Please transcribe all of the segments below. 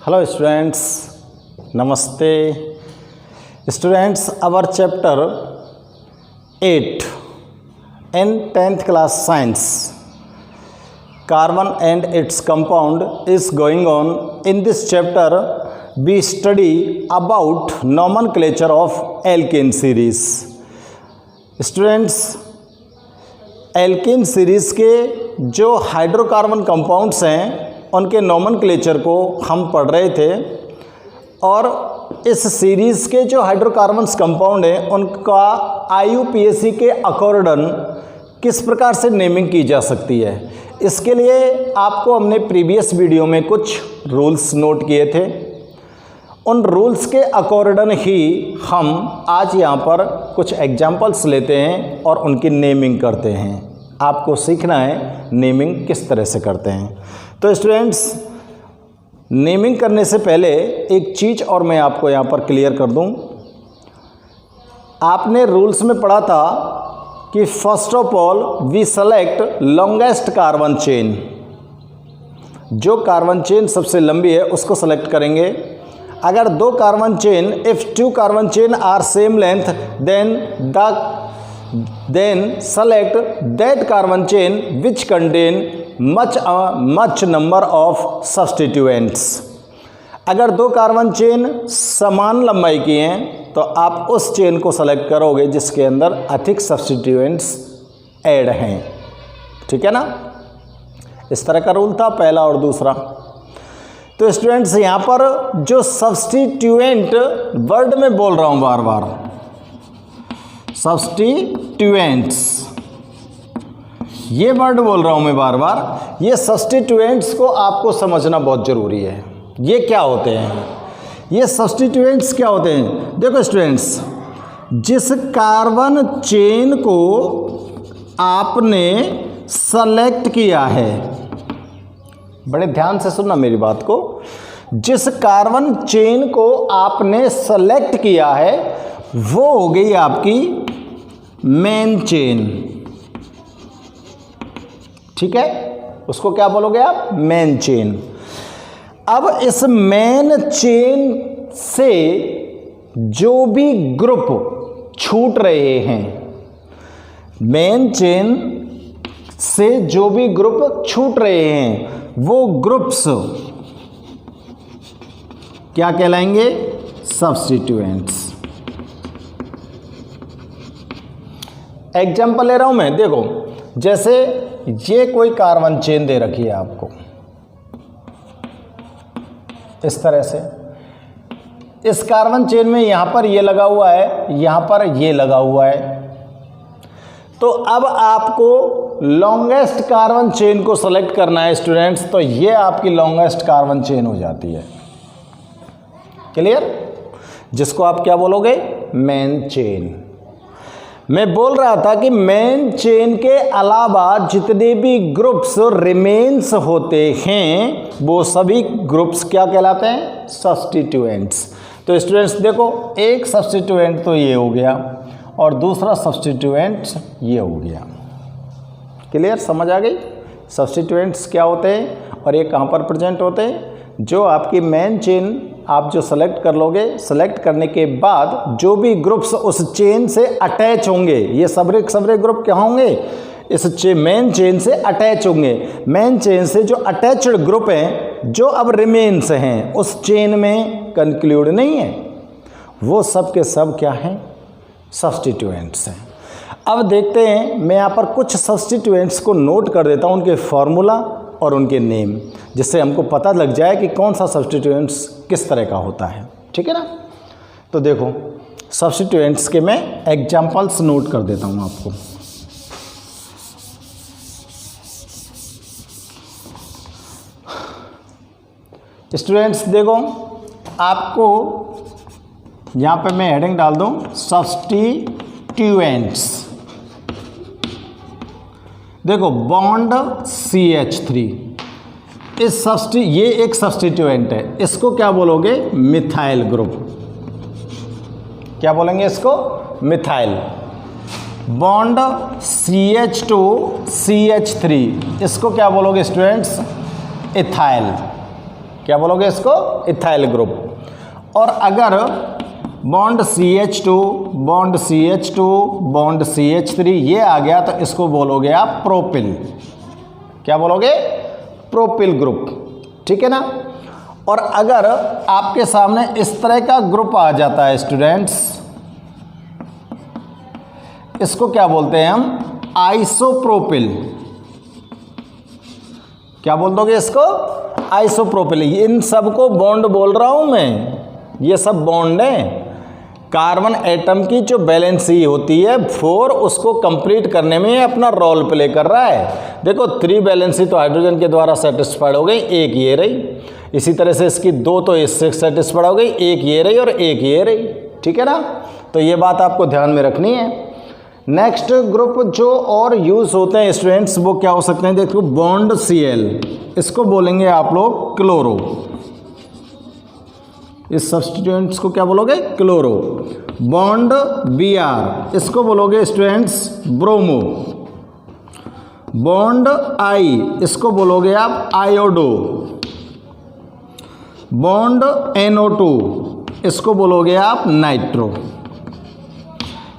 Hello students, Namaste. Students, our chapter 8 in 10th class science, carbon and its compound is going on. In this chapter, we study about nomenclature of alkane series. Students, alkane series के जो hydrocarbon compounds हैं उनके nomenclature को हम पढ़ रहे थे और इस सीरीज़ के जो हाइड्रोकार्बन्स कंपाउंड हैं उनका IUPAC के अकॉर्डन किस प्रकार से नेमिंग की जा सकती है, इसके लिए आपको हमने प्रीवियस वीडियो में कुछ रूल्स नोट किए थे। उन रूल्स के अकॉर्डन ही हम आज यहाँ पर कुछ एग्जाम्पल्स लेते हैं और उनकी नेमिंग करते हैं। आपको सीखना है नेमिंग किस तरह से करते हैं। तो स्टूडेंट्स, नेमिंग करने से पहले एक चीज़ और मैं आपको यहाँ पर क्लियर कर दूँ। आपने रूल्स में पढ़ा था कि first of all we select longest carbon chain. जो कार्बन चेन सबसे लंबी है उसको सेलेक्ट करेंगे। अगर दो carbon chain, if two carbon chain are same length, then select that carbon chain which contain much number of substituents. अगर दो कार्बन चेन समान लंबाई की हैं तो आप उस चेन को सेलेक्ट करोगे जिसके अंदर अधिक सब्स्टिट्यूएंट्स ऐड हैं। ठीक है ना, इस तरह का रूल था पहला और दूसरा। तो स्टूडेंट्स, यहाँ पर जो सब्स्टिट्यूएंट वर्ड में बोल रहा हूँ बार बार, सब्स्टिट्यूएंट्स, ये वर्ड बोल रहा हूँ मैं बार बार। ये सब्स्टिट्यूएंट्स को आपको समझना बहुत ज़रूरी है। ये क्या होते हैं, ये सब्स्टिट्यूएंट्स क्या होते हैं? देखो स्टूडेंट्स, जिस कार्बन चेन को आपने सेलेक्ट किया है, बड़े ध्यान से सुनना मेरी बात को, जिस कार्बन चेन को आपने सेलेक्ट किया है वो हो गई आपकी मेन चेन। ठीक है, उसको क्या बोलोगे आप? Main chain. अब इस मेन चेन से जो भी ग्रुप छूट रहे हैं, मेन चेन से जो भी ग्रुप छूट रहे हैं वो ग्रुप्स क्या कहलाएंगे? सब्स्टिट्यूएंट्स। एग्जाम्पल ले रहा हूं मैं। देखो, जैसे ये कोई कार्बन चेन दे रखी है आपको इस तरह से। इस कार्बन चेन में यहां पर ये लगा हुआ है, यहां पर ये लगा हुआ है। तो अब आपको लॉन्गेस्ट कार्बन चेन को सेलेक्ट करना है स्टूडेंट्स, तो ये आपकी लॉन्गेस्ट कार्बन चेन हो जाती है। क्लियर? जिसको आप क्या बोलोगे? Main chain. मैं बोल रहा था कि मेन चेन के अलावा जितने भी ग्रुप्स रिमेन्स होते हैं वो सभी ग्रुप्स क्या कहलाते हैं? सब्स्टिट्यूएंट्स। तो स्टूडेंट्स देखो, एक सब्स्टिट्यूएंट तो ये हो गया और दूसरा सब्स्टिट्यूएंट ये हो गया। क्लियर? समझ आ गई? सब्स्टिट्यूएंट्स क्या होते हैं और ये कहाँ पर प्रेजेंट होते हैं? जो आपकी मेन चेन आप जो सेलेक्ट कर लोगे, सेलेक्ट करने के बाद जो भी ग्रुप्स उस चेन से अटैच होंगे, ये सबरे ग्रुप क्या होंगे? इस मेन चेन से अटैच होंगे। मेन चेन से जो अटैच्ड ग्रुप हैं, जो अब रिमेन्स हैं, उस चेन में कंक्लूड नहीं है, वो सब के सब क्या हैं? सब्स्टिट्यूएंट्स हैं। अब देखते हैं, मैं यहाँ पर कुछ सब्स्टिट्यूएंट्स को नोट कर देता हूँ, उनके फॉर्मूला और उनके नेम, जिससे हमको पता लग जाए कि कौन सा सब्स्टिट्यूएंट्स किस तरह का होता है। ठीक है ना? तो देखो, सब्स्टिट्यूएंट्स के मैं एग्जाम्पल्स नोट कर देता हूँ आपको। स्टूडेंट्स देखो, आपको यहाँ पे मैं हेडिंग डाल दूँ सब्स्टिट्यूएंट्स। देखो, बॉन्ड CH3, ये एक सब्स्टिट्यूएंट है, इसको क्या बोलोगे? Methyl group. क्या बोलेंगे इसको? मिथाइल। बॉन्ड CH2 CH3, इसको क्या बोलोगे स्टूडेंट्स? इथाइल। क्या बोलोगे इसको? Ethyl group. और अगर bond CH2 bond CH2 bond CH3 ये आ गया तो इसको बोलोगे आप प्रोपिल। क्या बोलोगे? Propyl group. ठीक है ना। और अगर आपके सामने इस तरह का ग्रुप आ जाता है स्टूडेंट्स, इसको क्या बोलते हैं हम? आइसोप्रोपिल। क्या बोल दोगे इसको? आइसोप्रोपिल। इन सब को बॉन्ड बोल रहा हूं मैं, ये सब बॉन्ड हैं। कार्बन एटम की जो वैलेंसी होती है 4, उसको कंप्लीट करने में अपना रोल प्ले कर रहा है। देखो 3 वैलेंसी तो हाइड्रोजन के द्वारा सेटिस्फाइड हो गई, एक ये रही। इसी तरह से इसकी 2 तो इससे सेटिस्फाइड हो गई, एक ये रही और एक ये रही। ठीक है ना। तो ये बात आपको ध्यान में रखनी है। नेक्स्ट ग्रुप जो और यूज होते हैं स्टूडेंट्स वो क्या हो सकते हैं? देखो बॉन्ड Cl, इसको बोलेंगे आप लोग क्लोरो। इस सब्स्टिट्यूएंट्स को क्या बोलोगे? क्लोरो। बॉन्ड Br, इसको बोलोगे स्टूडेंट्स ब्रोमो। बॉन्ड I, इसको बोलोगे आप आयोडो। बॉन्ड NO2, इसको बोलोगे आप नाइट्रो।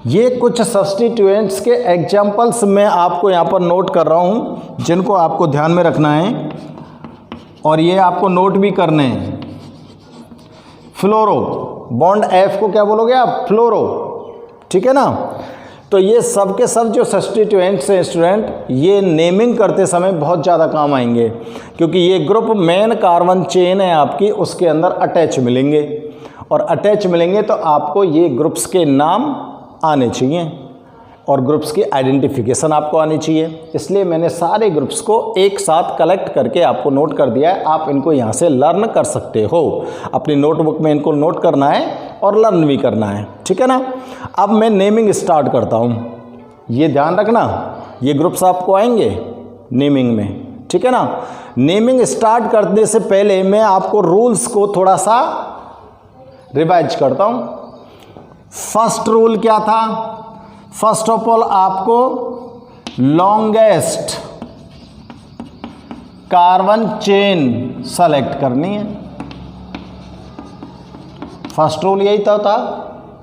ये कुछ सब्स्टिट्यूएंट्स के एग्जाम्पल्स मैं आपको यहाँ पर नोट कर रहा हूँ, जिनको आपको ध्यान में रखना है और ये आपको नोट भी करने हैं। फ्लोरो, बॉन्ड F को क्या बोलोगे आप? फ्लोरो। ठीक है ना। तो ये सब के सब जो सब्स्टिट्यूएंट्स हैं स्टूडेंट, ये नेमिंग करते समय बहुत ज़्यादा काम आएंगे, क्योंकि ये ग्रुप मेन कार्बन चेन है आपकी, उसके अंदर अटैच मिलेंगे। और अटैच मिलेंगे तो आपको ये ग्रुप्स के नाम आने चाहिए और ग्रुप्स की आइडेंटिफिकेशन आपको आनी चाहिए। इसलिए मैंने सारे ग्रुप्स को एक साथ कलेक्ट करके आपको नोट कर दिया है। आप इनको यहाँ से लर्न कर सकते हो, अपनी नोटबुक में इनको नोट करना है और लर्न भी करना है। ठीक है ना। अब मैं नेमिंग स्टार्ट करता हूँ, ये ध्यान रखना, ये ग्रुप्स आपको आएंगे नेमिंग में। ठीक है ना। नेमिंग स्टार्ट करने से पहले मैं आपको रूल्स को थोड़ा सा रिवाइज करता हूँ। फर्स्ट रूल क्या था? फर्स्ट ऑफ ऑल आपको लॉन्गेस्ट कार्बन चेन सेलेक्ट करनी है। फर्स्ट रूल यही था।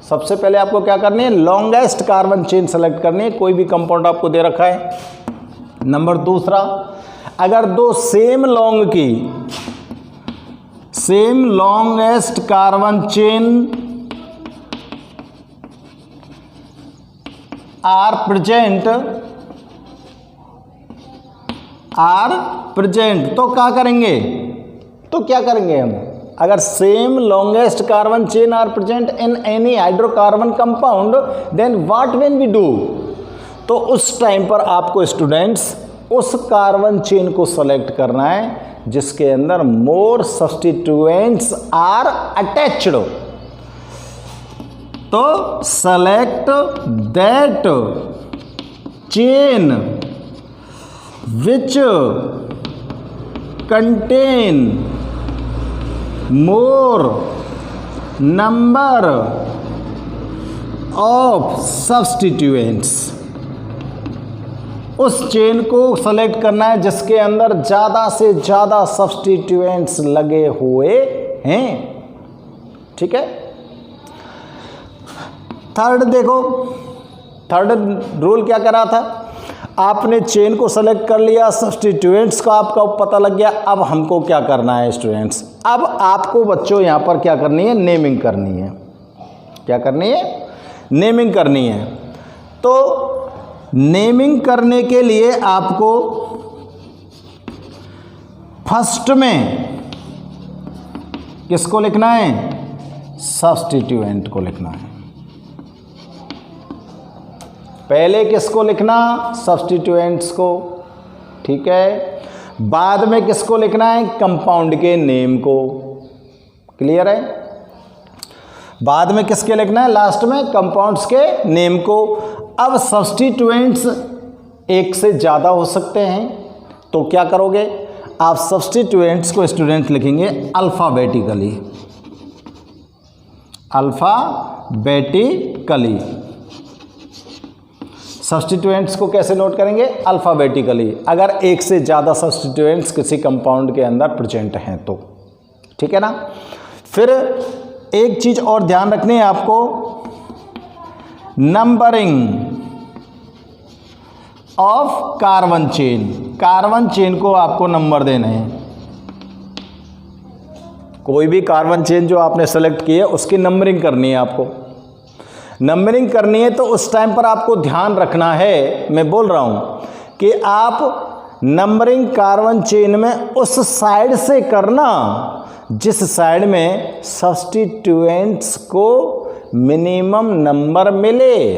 सबसे पहले आपको क्या करनी है? लॉन्गेस्ट कार्बन चेन सेलेक्ट करनी है। कोई भी कंपाउंड आपको दे रखा है। नंबर दूसरा, अगर दो same longest carbon chain are present तो क्या करेंगे हम? अगर same longest carbon chain are present in any hydrocarbon compound, then what will we do? तो उस टाइम पर आपको स्टूडेंट्स उस कार्बन चेन को सेलेक्ट करना है जिसके अंदर मोर सब्स्टिट्यूएंट्स आर अटैच्ड। तो select that chain which contain more number of substituents. उस चेन को सेलेक्ट करना है जिसके अंदर ज़्यादा से ज़्यादा सब्स्टिट्यूएंट्स लगे हुए हैं। ठीक है। थर्ड देखो, थर्ड रूल क्या करा था? आपने चेन को सेलेक्ट कर लिया, सब्स्टिट्यूएंट्स का आपका पता लग गया। अब हमको क्या करना है स्टूडेंट्स? अब आपको बच्चों यहाँ पर क्या करनी है? नेमिंग करनी है। क्या करनी है? नेमिंग करनी है। तो नेमिंग करने के लिए आपको फर्स्ट में किसको लिखना है? सब्स्टिट्यूएंट को लिखना है। पहले किसको लिखना? सब्स्टिट्यूएंट्स को। ठीक है। बाद में किसको लिखना है? कंपाउंड के नेम को। क्लियर है? बाद में किसके लिखना है? लास्ट में कंपाउंड्स के नेम को। अब सब्स्टिट्यूएंट्स एक से ज़्यादा हो सकते हैं, तो क्या करोगे आप? सब्स्टिट्यूएंट्स को स्टूडेंट लिखेंगे अल्फ़ाबेटिकली। अल्फ़ाबेटिकली। सब्स्टिट्यूएंट्स को कैसे नोट करेंगे? अल्फ़ाबेटिकली। अगर एक से ज़्यादा सब्स्टिट्यूएंट्स किसी कंपाउंड के अंदर प्रेजेंट हैं तो। ठीक है ना। फिर एक चीज और ध्यान रखनी है आपको, numbering of carbon chain. Carbon chain को आपको नंबर देने हैं। कोई भी कार्बन चेन जो आपने सेलेक्ट की है उसकी नंबरिंग करनी है आपको। नंबरिंग करनी है तो उस टाइम पर आपको ध्यान रखना है, मैं बोल रहा हूं कि आप नंबरिंग कार्बन चेन में उस साइड से करना जिस साइड में सब्स्टिट्यूएंट्स को मिनिमम नंबर मिले।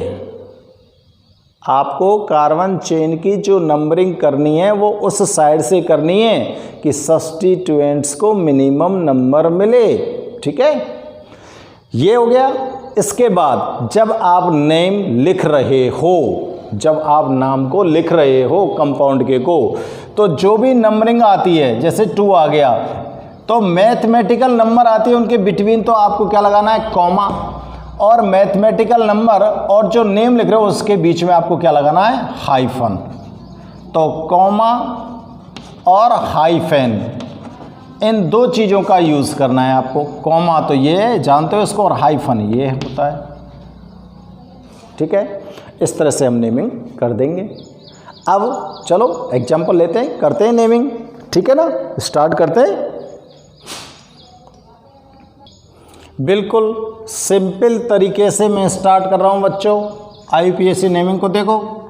आपको कार्बन चेन की जो नंबरिंग करनी है वो उस साइड से करनी है कि सब्स्टिट्यूएंट्स को मिनिमम नंबर मिले। ठीक है, ये हो गया। इसके बाद जब आप नेम लिख रहे हो, जब आप नाम को लिख रहे हो कंपाउंड के को, तो जो भी नंबरिंग आती है, जैसे 2 आ गया तो मैथमेटिकल नंबर आती है उनके बिटवीन, तो आपको क्या लगाना है, कॉमा। और मैथमेटिकल नंबर और जो नेम लिख रहे हो उसके बीच में आपको क्या लगाना है, हाइफन। तो कॉमा और हाइफन, इन दो चीज़ों का यूज़ करना है आपको। कॉमा तो ये जानते हो इसको, और हाइफन ये होता है। ठीक है, इस तरह से हम नेमिंग कर देंगे। अब चलो एग्जांपल लेते हैं, करते हैं नेमिंग। ठीक है ना, स्टार्ट करते हैं। बिल्कुल सिंपल तरीके से मैं स्टार्ट कर रहा हूं बच्चों। IUPAC नेमिंग को देखो,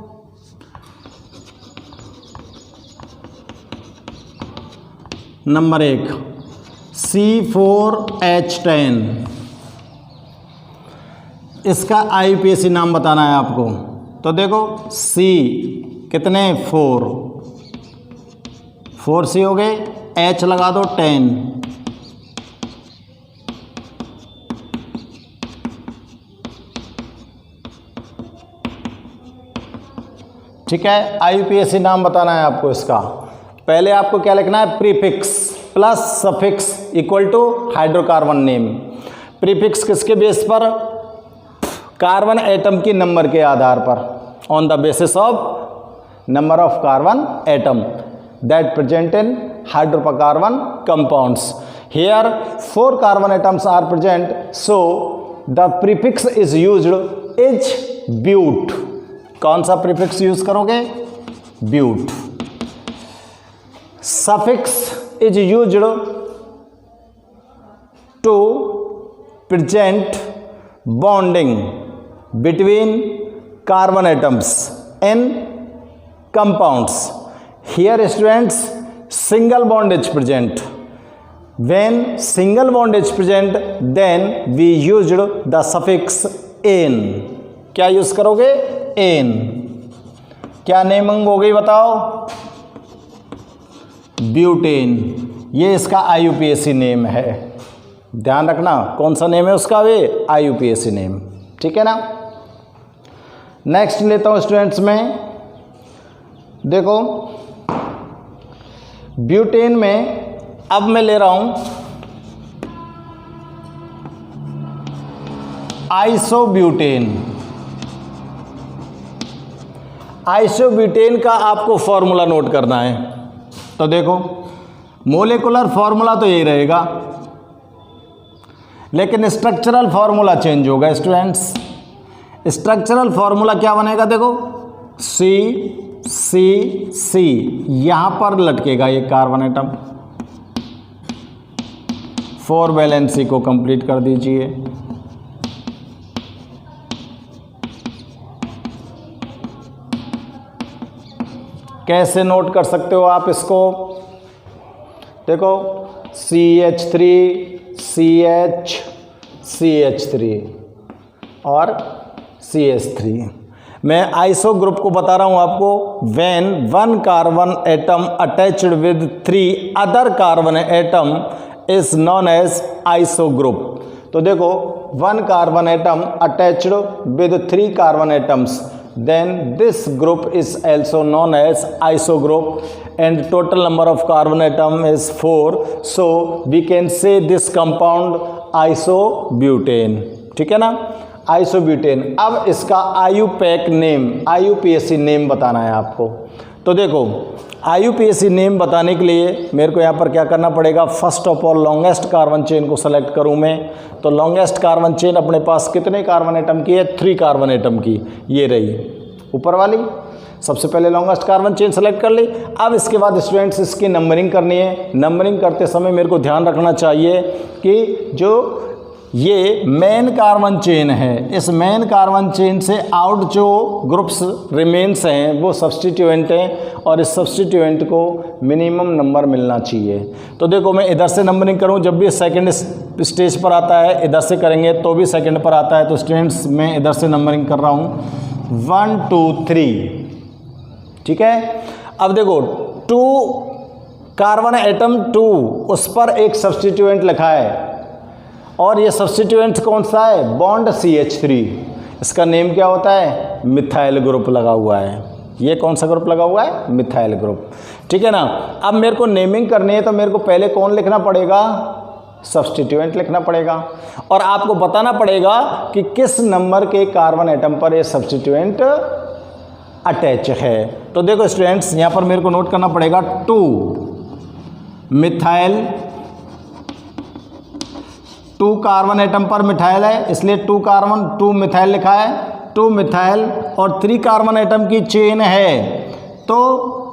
नंबर 1 C4H10, इसका IUPAC नाम बताना है आपको। तो देखो C कितने, 4 C हो गए, H लगा दो 10, ठीक है। IUPAC नाम बताना है आपको इसका। पहले आपको क्या लिखना है, prefix plus suffix equal to hydrocarbon name. Prefix किसके बेस पर, कार्बन एटम की नंबर के आधार पर, on the basis of number of carbon atom that present in hydrocarbon compounds. Here 4 carbon atoms are present, so the prefix is used is but. कौन सा prefix use करोगे, but. Suffix is used to present bonding between carbon atoms in compounds. Here students single bond is present. When single bond is present then we used the suffix ane. क्या use करोगे, ane. क्या naming हो गई बताओ, butane. ये इसका IUPAC name है, ध्यान रखना कौन सा नेम है उसका, वे IUPAC नेम। ठीक है ना। नेक्स्ट लेता हूं स्टूडेंट्स में, देखो ब्यूटेन में अब मैं ले रहा हूं आइसोब्यूटेन। आइसोब्यूटेन का आपको फॉर्मूला नोट करना है। तो देखो मोलेकुलर फॉर्मूला तो यही रहेगा, लेकिन स्ट्रक्चरल फॉर्मूला चेंज होगा स्टूडेंट्स। स्ट्रक्चरल फॉर्मूला क्या बनेगा, देखो C यहां पर लटकेगा ये कार्बन एटम। 4 वैलेंसी को कंप्लीट कर दीजिए। कैसे नोट कर सकते हो आप इसको, देखो CH3 CH3 और CH3। मैं आइसो ग्रुप को बता रहा हूं आपको। When 1 carbon atom attached with 3 other carbon atom is known as iso group. तो देखो 1 carbon atom attached with 3 carbon atoms, then this group is also known as iso group and total number of carbon atom is 4, so we can say this compound isobutane। ठीक है ना, isobutane। अब इसका IUPAC name, IUPAC name बताना है आपको। तो देखो IUPAC नेम बताने के लिए मेरे को यहाँ पर क्या करना पड़ेगा, first of all longest carbon chain को सेलेक्ट करूँ मैं। तो लॉन्गेस्ट कार्बन चेन अपने पास कितने कार्बन एटम की है, 3 कार्बन एटम की, ये रही ऊपर वाली। सबसे पहले लॉन्गेस्ट कार्बन चेन सेलेक्ट कर ली। अब इसके बाद स्टूडेंट्स इसकी नंबरिंग करनी है। नंबरिंग करते समय मेरे को ध्यान रखना चाहिए कि जो ये मेन कार्बन चेन है, इस मेन कार्बन चेन से आउट जो ग्रुप्स रिमेन्स हैं वो सब्स्टिट्यूएंट हैं और इस सब्स्टिट्यूएंट को मिनिमम नंबर मिलना चाहिए। तो देखो मैं इधर से नंबरिंग करूं, जब भी सेकंड स्टेज पर आता है इधर से करेंगे तो भी सेकंड पर आता है। तो स्टूडेंट्स मैं इधर से नंबरिंग कर रहा हूं 1 2 3, ठीक है। अब देखो 2 कार्बन एटम 2, उस पर एक सब्स्टिट्यूएंट लिखा है और ये सब्स्टिट्यूएंट कौन सा है, बॉन्ड CH3। इसका नेम क्या होता है, मिथाइल ग्रुप लगा हुआ है। ये कौन सा ग्रुप लगा हुआ है, मिथाइल ग्रुप, ठीक है ना। अब मेरे को नेमिंग करनी है तो मेरे को पहले कौन लिखना पड़ेगा, सब्स्टिट्यूएंट लिखना पड़ेगा और आपको बताना पड़ेगा कि किस नंबर के कार्बन एटम पर ये सब्स्टिट्यूएंट अटैच है। तो देखो स्टूडेंट्स यहाँ पर मेरे को नोट करना पड़ेगा 2 मिथाइल, 2 कार्बन एटम पर मिथाइल है इसलिए 2 कार्बन 2 मिथाइल लिखा है, 2 मिथाइल और 3 कार्बन एटम की चेन है तो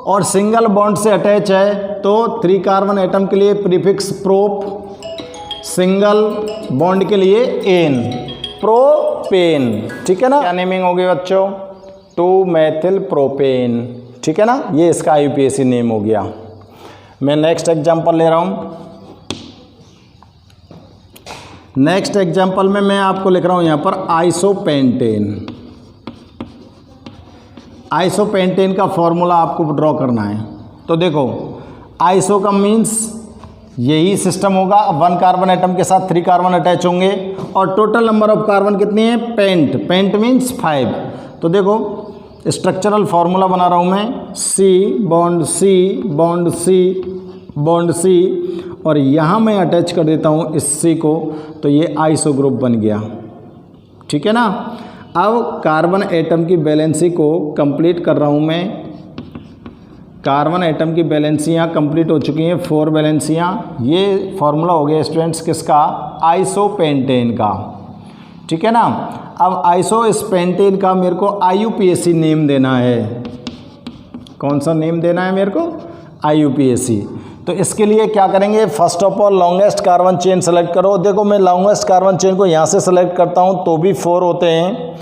और सिंगल बॉन्ड से अटैच है तो 3 कार्बन एटम के लिए प्रीफिक्स प्रोप, सिंगल बॉन्ड के लिए एन, प्रोपेन, ठीक है ना। क्या नेमिंग होगी बच्चों, 2 मेथिल प्रोपेन, ठीक है ना। ये इसका IUPAC नेम हो गया। मैं नेक्स्ट एग्जांपल ले रहा हूँ। नेक्स्ट एग्जांपल में मैं आपको लिख रहा हूं यहां पर आइसोपेंटेन। आइसोपेंटेन का फॉर्मूला आपको ड्रॉ करना है। तो देखो आइसो का मीन्स यही सिस्टम होगा, 1 कार्बन एटम के साथ 3 कार्बन अटैच होंगे और टोटल नंबर ऑफ कार्बन कितनी है, पेंट, पेंट मीन्स 5। तो देखो स्ट्रक्चरल फॉर्मूला बना रहा हूं मैं, C bond C bond C bond C और यहाँ मैं अटैच कर देता हूँ इस C को, तो ये आइसो ग्रुप बन गया, ठीक है ना। अब कार्बन एटम की बैलेंसी को कंप्लीट कर रहा हूँ मैं। कार्बन एटम की बैलेंसियाँ कंप्लीट हो चुकी हैं, 4 बैलेंसियाँ। ये फॉर्मूला हो गया स्टूडेंट्स किसका, आइसोपेंटेन का, ठीक है ना। अब आइसो इस पेंटेन का मेरे को IUPAC नेम देना है। कौन सा नेम देना है मेरे को, IUPAC। तो इसके लिए क्या करेंगे, first of all longest carbon chain select करो। देखो मैं लॉन्गेस्ट कार्बन चेन को यहाँ से सेलेक्ट करता हूँ तो भी 4 होते हैं,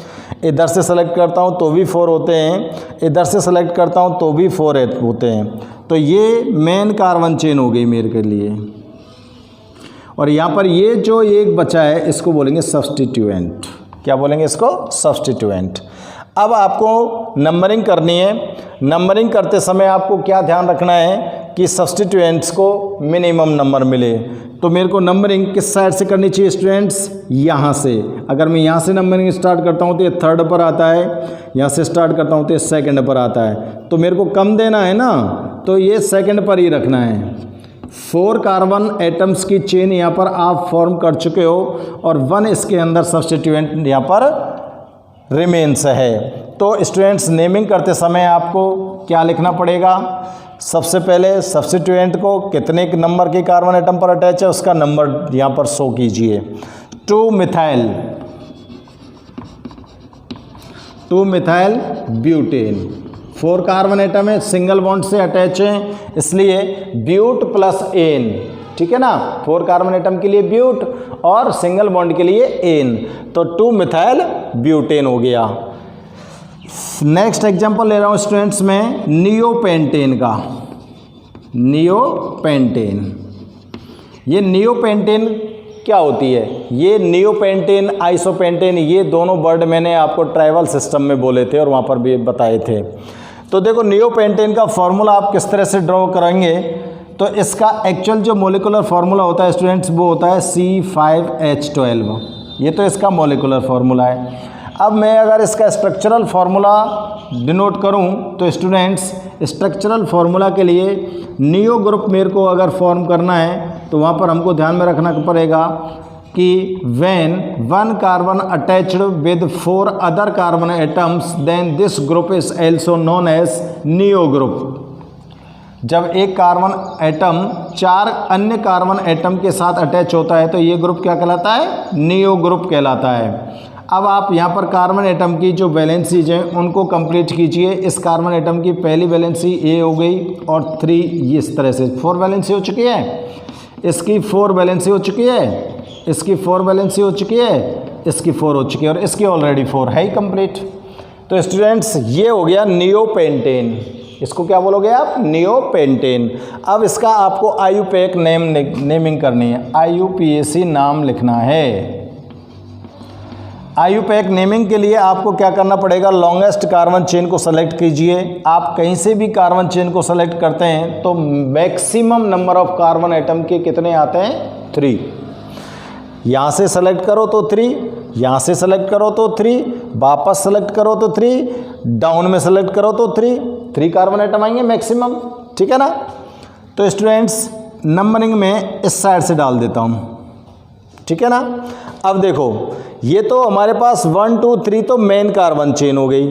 इधर से सेलेक्ट करता हूँ तो भी 4 होते हैं, इधर से सेलेक्ट करता हूँ तो भी 4 होते हैं। तो ये मेन कार्बन चेन हो गई मेरे के लिए। और यहाँ पर ये जो एक बचा है इसको बोलेंगे सब्स्टिट्यूएंट। क्या बोलेंगे इसको, सब्स्टिट्यूएंट। अब आपको नंबरिंग करनी है। नंबरिंग करते समय आपको क्या ध्यान रखना है कि सब्स्टिट्यूएंट्स को मिनिमम नंबर मिले। तो मेरे को नंबरिंग किस साइड से करनी चाहिए स्टूडेंट्स, यहाँ से। अगर मैं यहाँ से नंबरिंग स्टार्ट करता हूँ तो ये 3rd पर आता है, यहाँ से स्टार्ट करता हूँ तो ये 2nd पर आता है। तो मेरे को कम देना है ना, तो ये 2nd पर ही रखना है। 4 कार्बन एटम्स की चेन यहाँ पर आप फॉर्म कर चुके हो और 1 इसके अंदर सब्स्टिट्यूएंट यहाँ पर रिमेन्स है। तो स्टूडेंट्स नेमिंग करते समय आपको क्या लिखना पड़ेगा, सबसे पहले सब्स्टिट्यूएंट को कितने नंबर के कार्बन एटम पर अटैच है उसका नंबर यहाँ पर शो कीजिए। 2 मिथाइल ब्यूटेन, 4 कार्बन एटम है, सिंगल बॉन्ड से अटैच है इसलिए ब्यूट प्लस एन, ठीक है ना। 4 कार्बन एटम के लिए ब्यूट और सिंगल बॉन्ड के लिए एन, तो 2 मिथाइल ब्यूटेन हो गया। नेक्स्ट एग्जांपल ले रहा हूँ स्टूडेंट्स में नियोपेंटेन का। नियोपेंटेन, ये नियोपेंटेन क्या होती है, ये नियोपेंटेन आइसोपेंटेन ये दोनों वर्ड मैंने आपको ट्राइबल सिस्टम में बोले थे और वहाँ पर भी बताए थे। तो देखो नियोपेंटेन का फॉर्मूला आप किस तरह से ड्रॉ करेंगे, तो इसका एक्चुअल जो मोलिकुलर फार्मूला होता है स्टूडेंट्स वो होता है C5H12, ये तो इसका मोलिकुलर फार्मूला है। अब मैं अगर इसका स्ट्रक्चरल फार्मूला डिनोट करूं तो स्टूडेंट्स स्ट्रक्चरल फार्मूला के लिए नियो ग्रुप मेरे को अगर फॉर्म करना है तो वहाँ पर हमको ध्यान में रखना पड़ेगा कि when one carbon attached with 4 other carbon atoms then this group is also known as neo group। जब एक कार्बन एटम 4 अन्य कार्बन एटम के साथ अटैच होता है तो ये ग्रुप क्या कहलाता है? नियो ग्रुप कहलाता है। अब आप यहाँ पर कार्बन एटम की जो वैलेंसीज हैं उनको कंप्लीट कीजिए। इस कार्बन एटम की पहली वैलेंसी ए हो गई और 3 इस तरह से 4 वैलेंसी हो चुकी है, इसकी 4 वैलेंसी हो चुकी है, इसकी 4 वैलेंसी हो चुकी है, इसकी 4 हो चुकी है और इसकी ऑलरेडी 4 है ही कंप्लीट। तो स्टूडेंट्स ये हो गया नियोपेंटेन। इसको क्या बोलोगे आप? नियोपेंटेन। अब इसका आपको आईयूपीएक नेमिंग करनी है, आईयूपीएसी नाम लिखना है। आईयूपीएक नेमिंग के लिए आपको क्या करना पड़ेगा? लॉन्गेस्ट कार्बन चेन को सेलेक्ट कीजिए। आप कहीं से भी कार्बन चेन को सेलेक्ट करते हैं तो maximum number of carbon atom के कितने आते हैं? 3। यहाँ से सेलेक्ट करो तो 3, यहाँ से सेलेक्ट करो तो 3, वापस सेलेक्ट करो तो 3, डाउन में सेलेक्ट करो तो 3 कार्बन एटम आएंगे मैक्सिमम। ठीक है ना? तो स्टूडेंट्स नंबरिंग में इस साइड से डाल देता हूँ। ठीक है ना? अब देखो ये तो हमारे पास 1 2 3 तो मेन कार्बन चेन हो गई।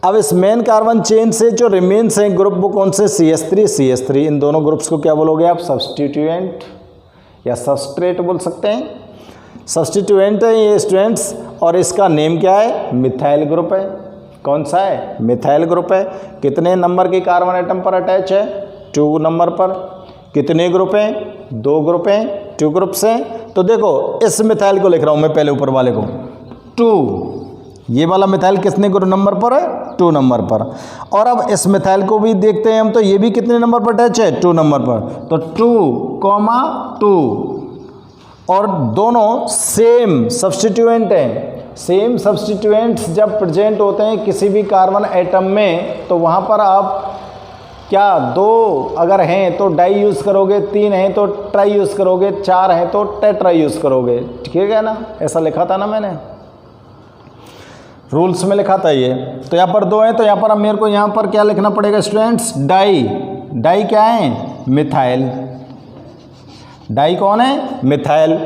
अब इस मेन कार्बन चेन से जो रिमेन्स हैं ग्रुप वो कौन से? CH3 इन दोनों ग्रुप्स को क्या बोलोगे आप? सब्स्टिट्यूएंट या सबस्ट्रेट बोल सकते हैं। सब्स्टिट्यूएंट है ये स्टूडेंट्स और इसका नेम क्या है? मिथाइल ग्रुप है। कौन सा है? मिथाइल ग्रुप है। कितने नंबर के कार्बन एटम पर अटैच है? 2 नंबर पर। कितने ग्रुप हैं? 2 ग्रुप हैं, 2 ग्रुप्स हैं। तो देखो इस मिथाइल को लिख रहा हूँ मैं पहले ऊपर वाले को 2। ये वाला मिथाइल कितने ग्रुप नंबर पर है? 2 नंबर पर। और अब इस मिथाइल को भी देखते हैं हम, तो ये भी कितने नंबर पर अटैच है? 2 नंबर पर। तो 2, और दोनों सेम सब्स्टिट्यूएंट हैं। सेम सब्स्टिट्यूएंट्स जब प्रेजेंट होते हैं किसी भी कार्बन एटम में तो वहाँ पर आप क्या 2 अगर हैं तो डाई यूज़ करोगे, 3 हैं तो ट्राई यूज़ करोगे, 4 हैं तो टेट्रा यूज़ करोगे। ठीक है ना? ऐसा लिखा था ना मैंने, रूल्स में लिखा था ये। तो यहाँ पर 2 हैं तो यहाँ पर अब मेरे को यहाँ पर क्या लिखना पड़ेगा स्टूडेंट्स? डाई क्या है? मिथाइल। डाई कौन है? मिथाइल।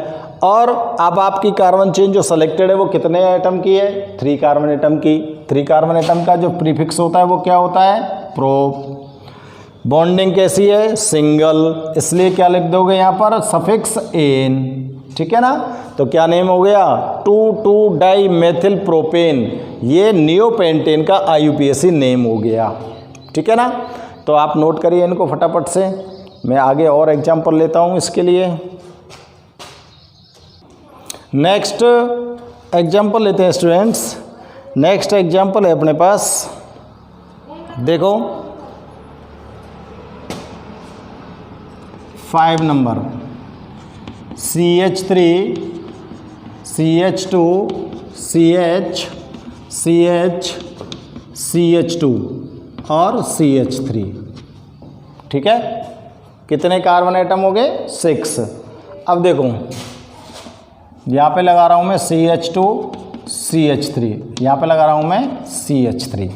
और अब आपकी कार्बन चेन जो सेलेक्टेड है वो कितने एटम की है? 3 कार्बन एटम की। 3 कार्बन एटम का जो प्रीफिक्स होता है वो क्या होता है? प्रो। बॉन्डिंग कैसी है? सिंगल, इसलिए क्या लिख दोगे यहाँ पर? Suffix ane. ठीक है ना? तो क्या नेम हो गया? 2,2 डाई मेथिल प्रोपेन। ये नियोपेंटेन का आईयूपीएसी नेम हो गया। ठीक है ना? तो आप नोट करिए इनको फटाफट से, मैं आगे और एग्जाम्पल लेता हूँ इसके लिए। नेक्स्ट एग्जाम्पल लेते हैं स्टूडेंट्स। नेक्स्ट एग्जाम्पल है अपने पास, देखो 5 नंबर CH3 CH2 CH2 और CH3। ठीक है? कितने कार्बन एटम हो गए? 6। अब देखो यहाँ पे लगा रहा हूँ मैं CH2 CH3, यहाँ पे लगा रहा हूँ मैं CH3।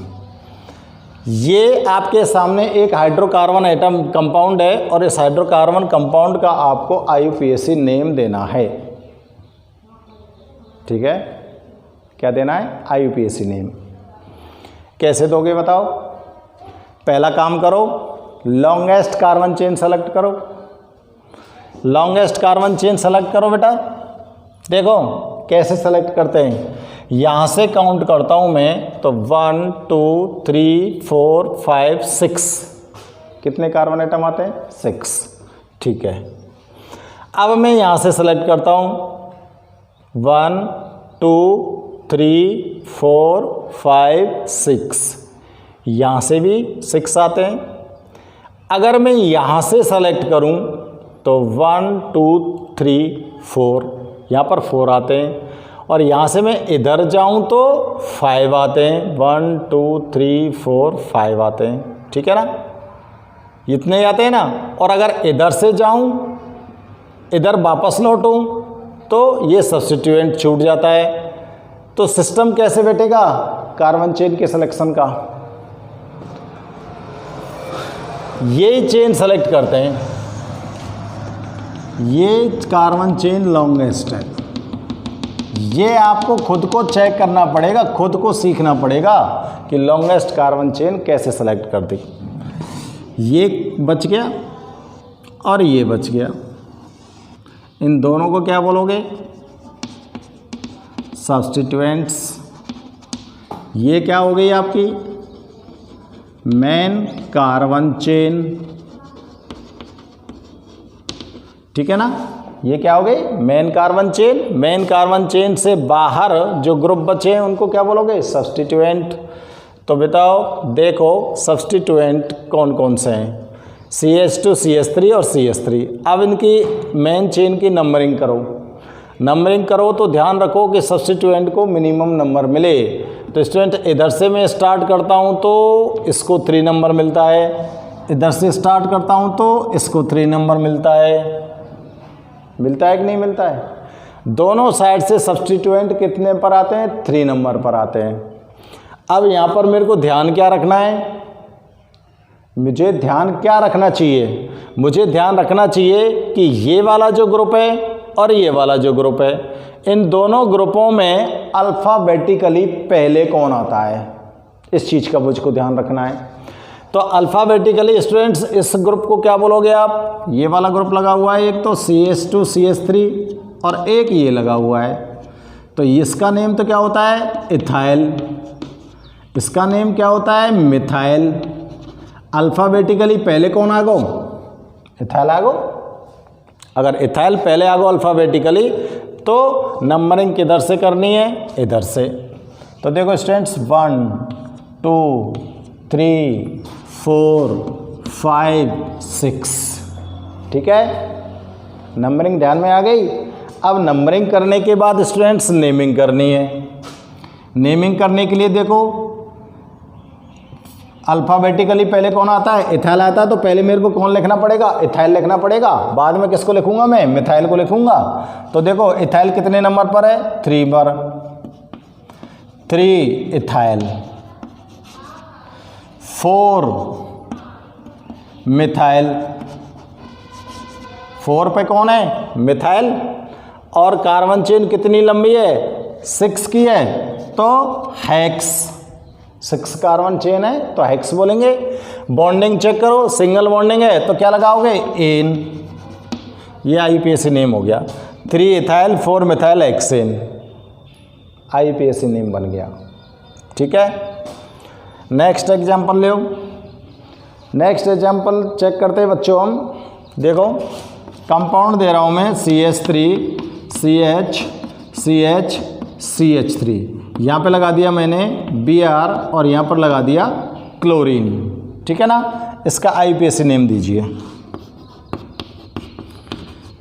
ये आपके सामने एक हाइड्रोकार्बन एटम कंपाउंड है और इस हाइड्रोकार्बन कंपाउंड का आपको आईयूपीएसी नेम देना है। ठीक है? क्या देना है? IUPAC name. कैसे दोगे बताओ? पहला काम करो, लॉन्गेस्ट कार्बन चेन सेलेक्ट करो। लॉन्गेस्ट कार्बन चेन सेलेक्ट करो बेटा। देखो कैसे सेलेक्ट करते हैं, यहाँ से काउंट करता हूँ मैं तो 1 2 3 4 5 6। कितने कार्बन एटम आते हैं? 6। ठीक है, अब मैं यहाँ से सेलेक्ट करता हूँ 1 2 3 4 5 6। यहाँ से भी 6 आते हैं। अगर मैं यहाँ से सेलेक्ट करूँ तो 1 2 3 4, यहाँ पर 4 आते हैं। और यहाँ से मैं इधर जाऊँ तो 5 आते हैं। 1 2 3 4 5 आते हैं। ठीक है ना, इतने आते हैं ना। और अगर इधर से जाऊँ, इधर वापस लौटूँ तो ये सब्स्टिट्यूएंट छूट जाता है। तो सिस्टम कैसे बैठेगा कार्बन चेन के सिलेक्शन का? ये चेन सेलेक्ट करते हैं, ये कार्बन चेन लॉन्गेस्ट है। ये आपको खुद को चेक करना पड़ेगा, खुद को सीखना पड़ेगा कि लॉन्गेस्ट कार्बन चेन कैसे सेलेक्ट कर दी। ये बच गया और ये बच गया, इन दोनों को क्या बोलोगे? सब्स्टिट्यूएंट्स। ये क्या हो गई आपकी? मेन कार्बन चेन, ठीक है ना। ये क्या हो गई? Main carbon chain. Main carbon chain से बाहर जो ग्रुप बचे हैं उनको क्या बोलोगे? सब्स्टिट्यूएंट। तो बताओ, देखो सब्स्टिट्यूएंट कौन कौन से हैं? CH2, CH3 और CH3। अब इनकी मेन चेन की नंबरिंग करो। नंबरिंग करो तो ध्यान रखो कि सब्स्टिट्यूएंट को मिनिमम नंबर मिले। तो स्टूडेंट इधर से मैं स्टार्ट करता हूँ तो इसको 3 नंबर मिलता है, इधर से स्टार्ट करता हूँ तो इसको 3 नंबर मिलता है। मिलता है कि नहीं मिलता है? दोनों साइड से सब्स्टिट्यूएंट कितने पर आते हैं? 3 नंबर पर आते हैं। अब यहाँ पर मेरे को ध्यान क्या रखना है? मुझे ध्यान क्या रखना चाहिए? मुझे ध्यान रखना चाहिए कि ये वाला जो ग्रुप है और ये वाला जो ग्रुप है, इन दोनों ग्रुपों में अल्फ़ाबेटिकली पहले कौन आता है, इस चीज़ का मुझको ध्यान रखना है। तो अल्फ़ाबेटिकली स्टूडेंट्स इस ग्रुप को क्या बोलोगे आप? ये वाला ग्रुप लगा हुआ है, एक तो CH2, CH3 और एक ये लगा हुआ है, तो इसका नेम तो क्या होता है? इथाइल। इसका नेम क्या होता है? मिथाइल। अल्फ़ाबेटिकली पहले कौन आ गो? इथाइल आ गो। अगर इथाइल पहले आ गो अल्फ़ाबेटिकली तो नंबरिंग किधर से करनी है? इधर से। तो देखो स्टूडेंट्स 1 2 3 4 5 6, ठीक है। नंबरिंग ध्यान में आ गई। अब नंबरिंग करने के बाद स्टूडेंट्स नेमिंग करनी है। नेमिंग करने के लिए देखो अल्फ़ाबेटिकली पहले कौन आता है? इथाइल आता है। तो पहले मेरे को कौन लिखना पड़ेगा? इथाइल लिखना पड़ेगा। बाद में किसको लिखूंगा मैं? मिथाइल को लिखूंगा। तो देखो इथाइल कितने नंबर पर है? 3 पर। 3 इथाइल, 4 मिथाइल। 4 पे कौन है? मिथाइल। और कार्बन चेन कितनी लंबी है? 6 की है, तो हेक्स। 6 कार्बन चेन है तो हेक्स बोलेंगे। बॉन्डिंग चेक करो, सिंगल बॉन्डिंग है तो क्या लगाओगे? एन। ये IUPAC नेम हो गया। 3 ethyl 4 methyl hexane, IUPAC name बन गया, ठीक है। नेक्स्ट एग्जाम्पल ले। नेक्स्ट एग्जाम्पल चेक करते हैं बच्चों हम। देखो कंपाउंड दे रहा हूँ मैं CH3 CH CH CH3, यहाँ पे लगा दिया मैंने Br और यहाँ पर लगा दिया क्लोरीन, ठीक है ना। इसका IUPAC नेम दीजिए।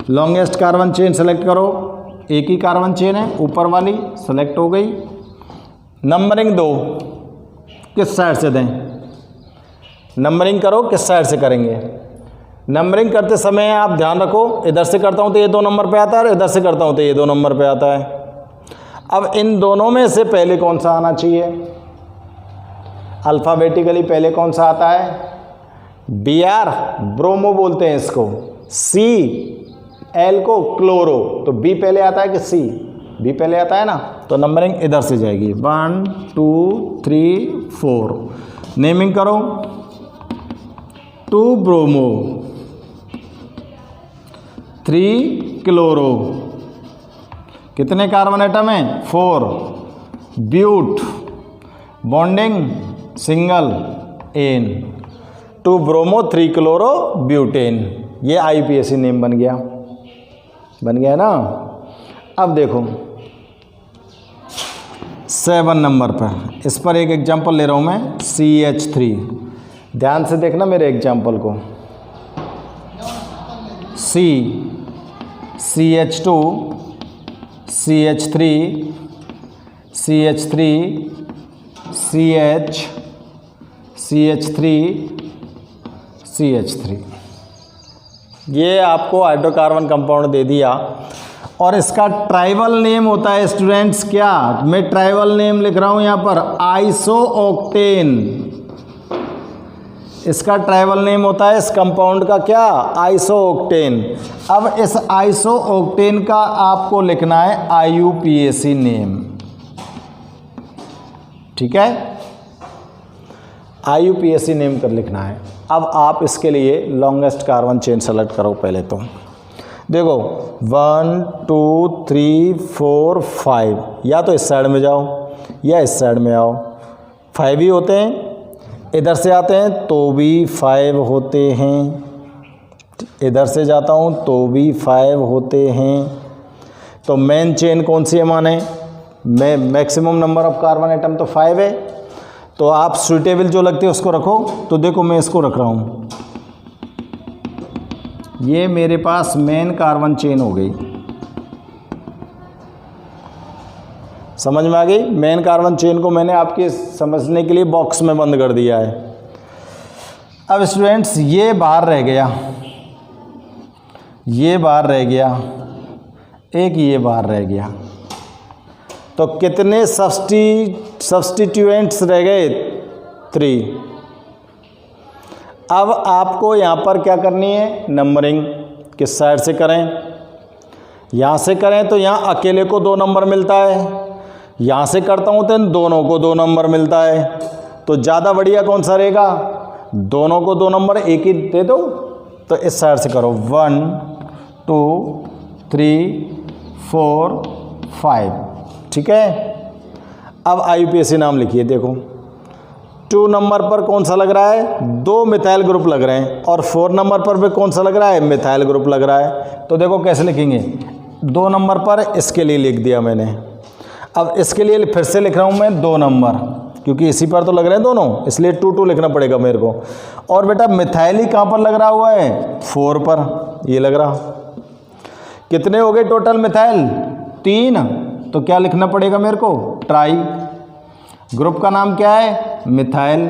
लॉन्गेस्ट कार्बन चेन सेलेक्ट करो। एक ही कार्बन चेन है, ऊपर वाली सेलेक्ट हो गई। नंबरिंग दो, किस साइड से दें? नंबरिंग करो, किस साइड से करेंगे? नंबरिंग करते समय आप ध्यान रखो, इधर से करता हूँ तो ये 2 नंबर पे आता है और इधर से करता हूँ तो ये 2 नंबर पे आता है। अब इन दोनों में से पहले कौन सा आना चाहिए? अल्फ़ाबेटिकली पहले कौन सा आता है? Br, ब्रोमो बोलते हैं इसको। Cl को क्लोरो। तो B पहले आता है कि C? B पहले आता है ना, तो नंबरिंग इधर से जाएगी। 1 2 3 4। नेमिंग करो। 2 ब्रोमो, 3 क्लोरो। कितने कार्बन एटम हैं? 4। But, bonding single, ane. 2 bromo 3 chloro butane. ये IUPAC नेम बन गया। बन गया ना। अब देखो 7 नंबर पर, इस पर एक एग्जांपल ले रहा हूँ मैं, CH3। ध्यान से देखना मेरे एग्जांपल को। CH2 CH3 CH3 CH CH3 CH3, ये आपको हाइड्रोकार्बन कंपाउंड दे दिया। और इसका ट्राइबल नेम होता है स्टूडेंट्स क्या? मैं ट्राइबल नेम लिख रहा हूं यहां पर, आइसोओक्टेन। इसका ट्राइवल नेम होता है इस कंपाउंड का क्या, आइसोओक्टेन। अब इस आइसोओक्टेन का आपको लिखना है IUPAC नेम, ठीक है, IUPAC नेम कर लिखना है। अब आप इसके लिए लॉन्गेस्ट कार्बन चेन सेलेक्ट करो। पहले तो देखो 1 2 3 4 5, या तो इस साइड में जाओ या इस साइड में आओ, 5 ही होते हैं। इधर से आते हैं तो भी 5 होते हैं, इधर से जाता हूँ तो भी 5 होते हैं। तो मेन चेन कौन सी है माने, maximum number of carbon atom तो 5 है। तो आप सूटेबल जो लगते है उसको रखो। तो देखो मैं इसको रख रहा हूँ, ये मेरे पास मेन कार्बन चेन हो गई, समझ में आ गई। मेन कार्बन चेन को मैंने आपके समझने के लिए बॉक्स में बंद कर दिया है। अब स्टूडेंट्स ये बाहर रह गया, ये बाहर रह गया, एक ये बाहर रह गया। तो कितने सब्स्टिट्यूएंट्स रह गए, 3। अब आपको यहाँ पर क्या करनी है, नंबरिंग किस साइड से करें। यहाँ से करें तो यहाँ अकेले को 2 नंबर मिलता है, यहाँ से करता हूँ तो दोनों को 2 नंबर मिलता है। तो ज़्यादा बढ़िया कौन सा रहेगा, दोनों को 2 नंबर एक ही दे दो। तो इस साइड से करो 1 2 3 4 5, ठीक है। अब IUPAC नाम लिखिए। देखो 2 नंबर पर कौन सा लग रहा है, 2 मिथाइल ग्रुप लग रहे हैं, और 4 नंबर पर भी कौन सा लग रहा है, मिथाइल ग्रुप लग रहा है। तो देखो कैसे लिखेंगे, 2 नंबर पर इसके लिए लिख दिया मैंने। अब इसके लिए फिर से लिख रहा हूँ मैं 2 नंबर, क्योंकि इसी पर तो लग रहे हैं दोनों, इसलिए 2 2 लिखना पड़ेगा मेरे को। और बेटा मिथाइल ही कहाँ पर लग रहा हुआ है, 4 पर ये लग रहा। कितने हो गए टोटल मिथाइल, 3। तो क्या लिखना पड़ेगा मेरे को, ट्राई। ग्रुप का नाम क्या है, मिथाइल।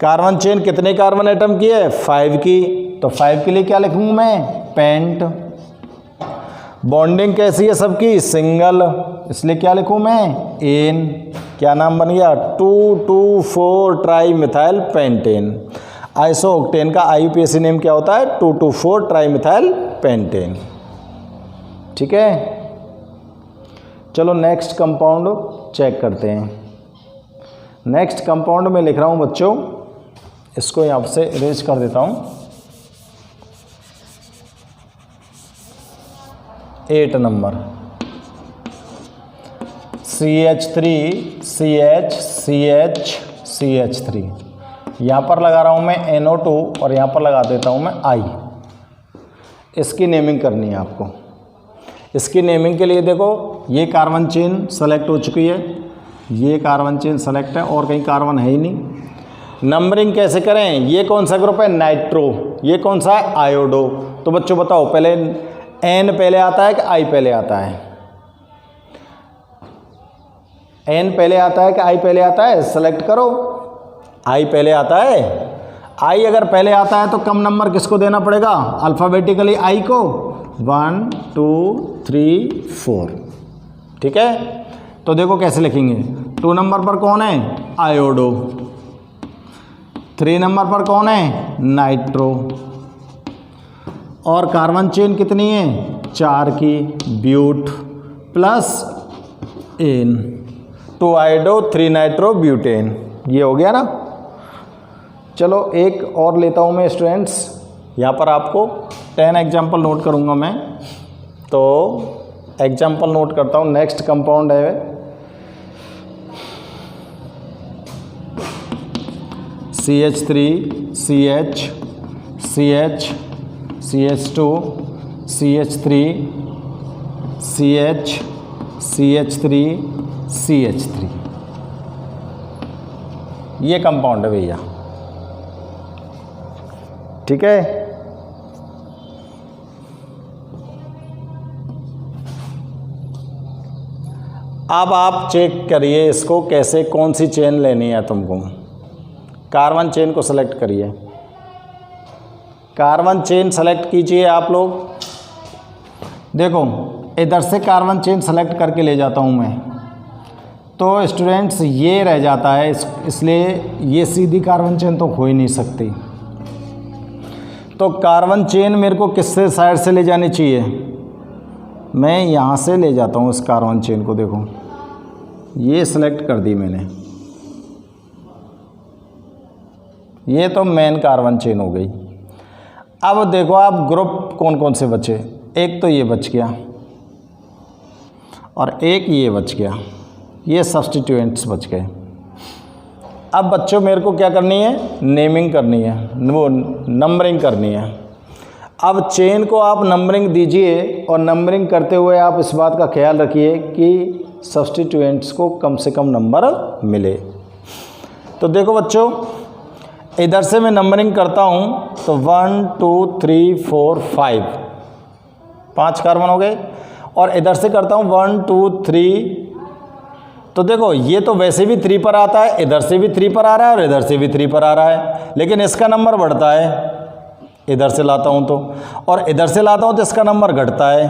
कार्बन चेन कितने कार्बन एटम की है, 5 की। तो 5 के लिए क्या लिखूंगा मैं, पेंट। बॉन्डिंग कैसी है सबकी, सिंगल, इसलिए क्या लिखूं मैं, एन। क्या नाम बन गया, 2,2,4 ट्राई मिथाइल पेंटेन। आइसोओक्टेन का IUPAC नेम क्या होता है, 2,2,4 ट्राई मिथाइल पेंटेन, ठीक है। चलो नेक्स्ट कंपाउंड चेक करते हैं। नेक्स्ट कंपाउंड में लिख रहा हूं बच्चों, इसको यहाँ से इरेज कर देता हूं। 8 नंबर CH3CH3 यहाँ पर लगा रहा हूँ मैं NO2 और यहाँ पर लगा देता हूँ मैं I। इसकी नेमिंग करनी है आपको। इसकी नेमिंग के लिए देखो ये कार्बन चेन सेलेक्ट हो चुकी है, ये कार्बन चेन सेलेक्ट है और कहीं कार्बन है ही नहीं। नंबरिंग कैसे करें, ये कौन सा ग्रुप है, नाइट्रो। ये कौन सा है, आयोडो। तो बच्चों बताओ पहले N पहले आता है कि I पहले आता है, N पहले आता है कि I पहले आता है, सेलेक्ट करो। I पहले आता है। I अगर पहले आता है तो कम नंबर किसको देना पड़ेगा, अल्फ़ाबेटिकली I को, 1 2 3 4, ठीक है। तो देखो कैसे लिखेंगे, 2 नंबर पर कौन है, आयोडो। 3 नंबर पर कौन है, नाइट्रो। और कार्बन चेन कितनी है, 4 की, but plus ane, 2 iodo 3 nitro butane. ये हो गया ना। चलो एक और लेता हूँ मैं स्टूडेंट्स, यहाँ पर आपको 10 एग्जाम्पल नोट करूँगा मैं। तो एग्जाम्पल नोट करता हूँ। नेक्स्ट कंपाउंड है CH3 CH CH CH2 CH3 CH CH3 CH3, ये कंपाउंड है भैया, ठीक है। अब आप चेक करिए इसको कैसे, कौन सी चेन लेनी है तुमको। कार्बन चेन को सेलेक्ट करिए, कार्बन चेन सेलेक्ट कीजिए आप लोग। देखो इधर से कार्बन चेन सेलेक्ट करके ले जाता हूं मैं, तो स्टूडेंट्स ये रह जाता है, इसलिए ये सीधी कार्बन चेन तो हो ही नहीं सकती। तो कार्बन चेन मेरे को किससे साइड से ले जानी चाहिए, मैं यहाँ से ले जाता हूँ इस कार्बन चेन को। देखो ये सिलेक्ट कर दी मैंने, ये तो मेन कार्बन चेन हो गई। अब देखो आप ग्रुप कौन कौन से बचे, एक तो ये बच गया और एक ये बच गया, ये सब्स्टिट्यूएंट्स बच गए। अब बच्चों मेरे को क्या करनी है, नेमिंग करनी है, वो नंबरिंग करनी है। अब चेन को आप नंबरिंग दीजिए और नंबरिंग करते हुए आप इस बात का ख्याल रखिए कि सब्स्टिट्यूएंट्स को कम से कम नंबर मिले। तो देखो बच्चों, इधर से मैं नंबरिंग करता हूँ तो 1 2 3 4 5 कार्बन हो गए, और इधर से करता हूँ 1 2 3। तो देखो ये तो वैसे भी 3 पर आता है, इधर से भी 3 पर आ रहा है और इधर से भी 3 पर आ रहा है, लेकिन इसका नंबर बढ़ता है इधर से लाता हूँ तो, और इधर से लाता हूँ तो इसका नंबर घटता है,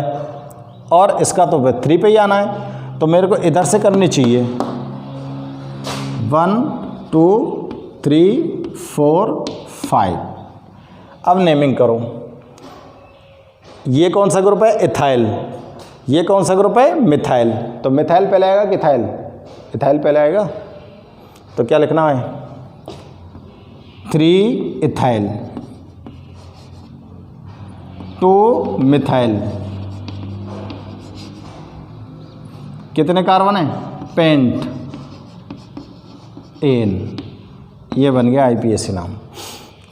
और इसका तो 3 पे ही आना है। तो मेरे को इधर से करनी चाहिए 1 2 3 4 5। अब नेमिंग करो, ये कौन सा ग्रुप है, इथाइल, ये कौन सा ग्रुप है, मिथाइल। तो मिथाइल पहले आएगा कि इथाइल, इथाइल पहले आएगा। तो क्या लिखना है, 3 इथाइल 2 मिथाइल। कितने कार्बन है, पेंट एन, ये बन गया आईपीएसी नाम।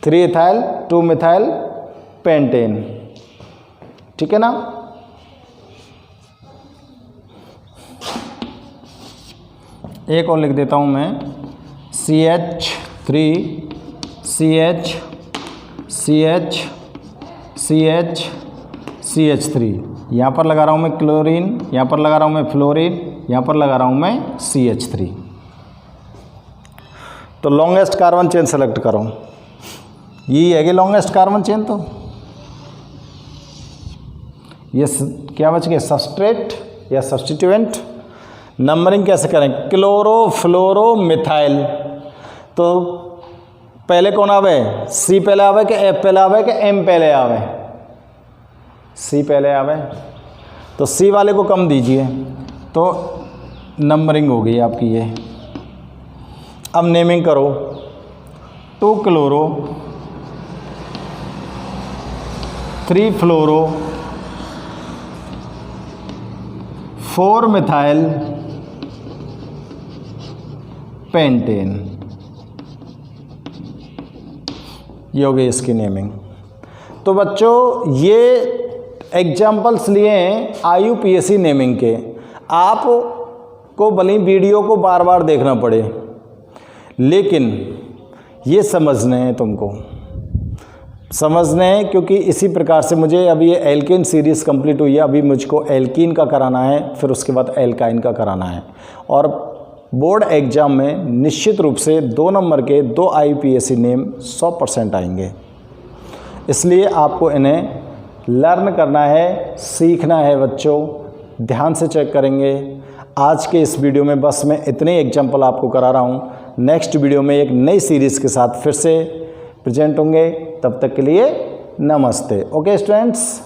3 इथाइल 2 मिथाइल पेंटेन, ठीक है ना। एक और लिख देता हूँ मैं, CH3 CH CH CH CH3। यहाँ पर लगा रहा हूँ मैं क्लोरीन, यहाँ पर लगा रहा हूँ मैं फ्लोरीन, यहाँ पर लगा रहा हूँ मैं CH3। तो लॉन्गेस्ट कार्बन चेन सेलेक्ट करो, यही है कि लॉन्गेस्ट कार्बन चेन। तो ये क्या बच गया, सबस्ट्रेट या सब्स्टिट्यूएंट। नंबरिंग कैसे करें, क्लोरो फ्लोरो मिथाइल। तो पहले कौन आवे, सी पहले आवे कि एफ पहले आवे कि एम पहले आवे, सी पहले आवे। तो सी वाले को कम दीजिए, तो नंबरिंग हो गई आपकी ये। अब नेमिंग करो, 2 क्लोरो 3 फ्लोरो 4 मिथाइल पेंटेन, ये हो गई इसकी नेमिंग। तो बच्चों ये एग्जाम्पल्स लिए हैं IUPAC नेमिंग के। आपको भले वीडियो को बार बार देखना पड़े, लेकिन ये समझने हैं, तुमको समझने हैं, क्योंकि इसी प्रकार से मुझे अभी ये एल्केन सीरीज़ कंप्लीट हुई है। अभी मुझको एल्कीन का कराना है, फिर उसके बाद एल्काइन का कराना है। और बोर्ड एग्ज़ाम में निश्चित रूप से 2 नंबर के 2 IUPAC नेम 100% आएंगे। इसलिए आपको इन्हें लर्न करना है, सीखना है बच्चों। ध्यान से चेक करेंगे। आज के इस वीडियो में बस मैं इतने एग्जाम्पल आपको करा रहा हूँ। नेक्स्ट वीडियो में एक नई सीरीज़ के साथ फिर से प्रेजेंट होंगे। तब तक के लिए नमस्ते। Okay students.